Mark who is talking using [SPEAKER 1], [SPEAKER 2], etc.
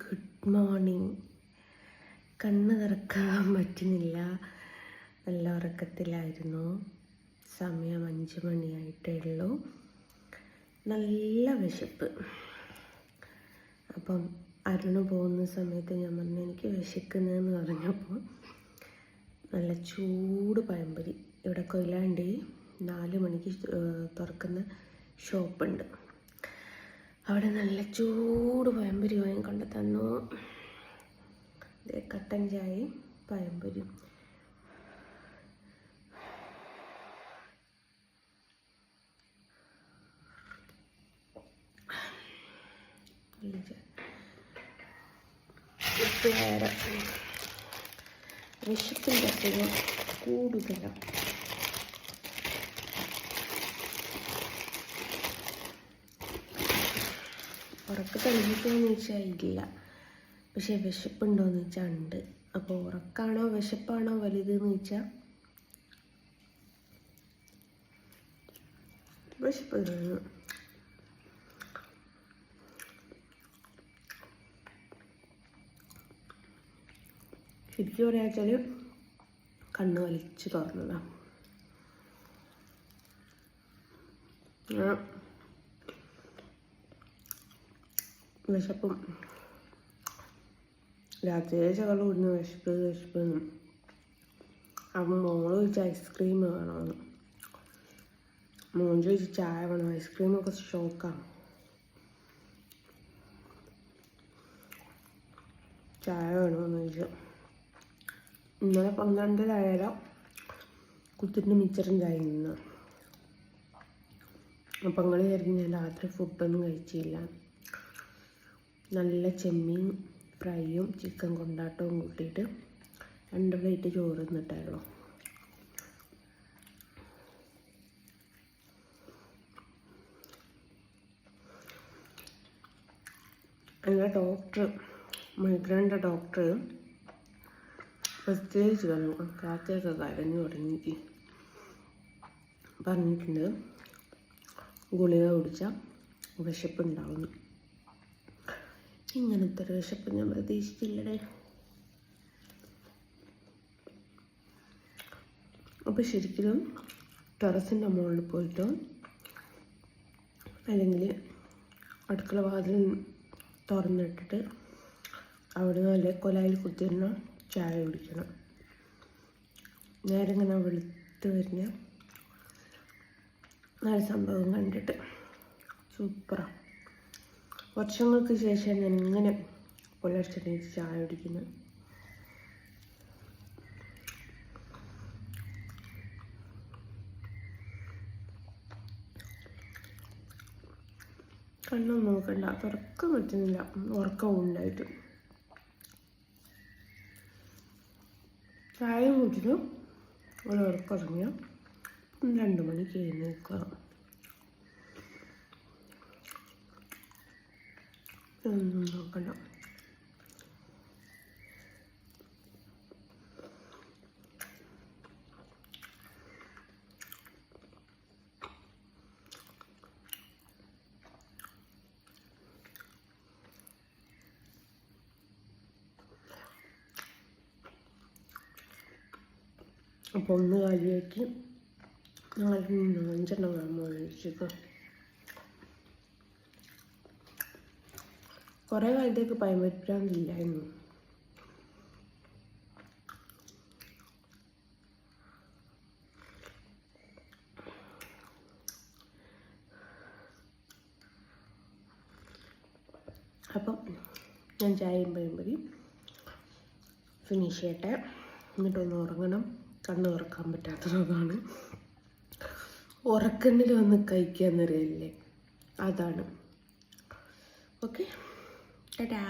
[SPEAKER 1] Good morning. കണ്ണ് തുറക്കാൻ പറ്റുന്നില്ല, നല്ല ഉറക്കത്തിലായിരുന്നു. സമയം 5 മണിയായിട്ടേ ഉള്ളൂ. നല്ല വിശപ്പ്. അപ്പം അരുണ് പോകുന്ന സമയത്ത് ഞാൻ പറഞ്ഞു എനിക്ക് വിശക്കുന്നതെന്ന് പറഞ്ഞപ്പോൾ നല്ല ചൂട് പഴംപൊരി, ഇവിടെ കൊയിലാണ്ടി 4 മണിക്ക് തുറക്കുന്ന ഷോപ്പുണ്ട്, അവിടെ നല്ല ചൂട് പഴംപൊരി വാങ്ങിക്കൊണ്ട് തന്നു. കട്ടൻ ചായയും പഴംപൊരിയും. വിശപ്പിൻ്റെ അസുഖം കൂടുതലാണ്. ഉറക്കം തെളിഞ്ഞിട്ടോന്ന് ചോദിച്ചാൽ ഇല്ല, പക്ഷെ വിശപ്പുണ്ടോയെന്ന് ചോദിച്ചാൽ ഉണ്ട്. അപ്പോൾ ഉറക്കാണോ വിശപ്പാണോ വലുതെന്ന് ചോദിച്ചാൽ വിശപ്പ് തോന്നുന്നു. ശരിക്കും പറയാച്ചാൽ കണ്ണ് വലിച്ചു തുറന്നതാണ്. വിശപ്പും രാത്രി ചകൾ കൂടുന്ന വിശപ്പെന്നും. അപ്പം മോള് ചോദിച്ച ഐസ്ക്രീം വേണമെന്ന്, മോൻ ചോദിച്ച് ചായ വേണം. ഐസ്ക്രീമൊക്കെ ഷോക്കാണ്. ചായ വേണമെന്ന് ചോദിച്ചു. ഇന്നലെ 12 കുത്തിൻ്റെ മിച്ചറും ചായ നിന്ന്. അപ്പം നിങ്ങൾ വിചാരിക്കും ഞാൻ രാത്രി ഫുഡൊന്നും കഴിച്ചില്ല. നല്ല ചെമ്മീൻ ഫ്രൈയും ചിക്കൻ കൊണ്ടാട്ടവും കൂട്ടിയിട്ട് 2 പ്ലേറ്റ് ചോറ് തിന്നിട്ടായിരുന്നു. എൻ്റെ ഡോക്ടർ, മൈഗ്രൈൻ്റെ ഡോക്ടർ പ്രത്യേകിച്ച് പറഞ്ഞു, രാത്രിയൊക്കെ കരഞ്ഞു തുടങ്ങി പറഞ്ഞിട്ടുണ്ട് ഗുളിക കുടിച്ചാൽ വിശപ്പുണ്ടാവുന്നു. ഇങ്ങനത്തെ ഒരു വിശപ്പ് ഞാൻ പ്രതീക്ഷിച്ചില്ലടേ. അപ്പോൾ ശരിക്കും ടെറസിൻ്റെ മുകളിൽ പോയിട്ടോ അല്ലെങ്കിൽ അടുക്കള വാതിൽ തുറന്നിട്ടിട്ട് അവിടെ നല്ല കൊലായിൽ കുത്തിരുന്ന ചായ കുടിക്കണം. നേരെ ഇങ്ങനെ വെളുത്ത് വരുന്ന നല്ല സംഭവം കണ്ടിട്ട് സൂപ്പറാണ്. വർഷങ്ങൾക്ക് ശേഷം ഞാൻ ഇങ്ങനെ പുലർച്ചെ ചായ കുടിക്കുന്നത്. കണ്ണൊന്നും നോക്കണ്ട, തുറക്കാൻ പറ്റുന്നില്ല, ഉറക്കം ഉണ്ടായിട്ട്. ചായ കുടിച്ചിട്ട് ഒരു ഉറക്കമിറങ്ങിയ 2 മണിക്ക് എഴുന്നേൽക്കുക. ഒന്നും നോക്കണ്ട. അപ്പോൾ 1 കാലിയാക്കി 5 കഴിച്ചേക്കാം. കുറേ കാലത്തേക്ക് പഴംപൊരിപ്പില്ലായിരുന്നു. അപ്പം ഞാൻ ചായയും പഴംപൊരി ഫിനിഷ് ചെയ്യട്ടെ, എന്നിട്ടൊന്ന് ഉറങ്ങണം. കണ്ണ് തുറക്കാൻ പറ്റാത്തതാണ്. ഉറക്കണ്ണിൽ വന്ന് കഴിക്കാന്നറിയില്ലേ, അതാണ്. ഓക്കെ, ടാറ്റാ.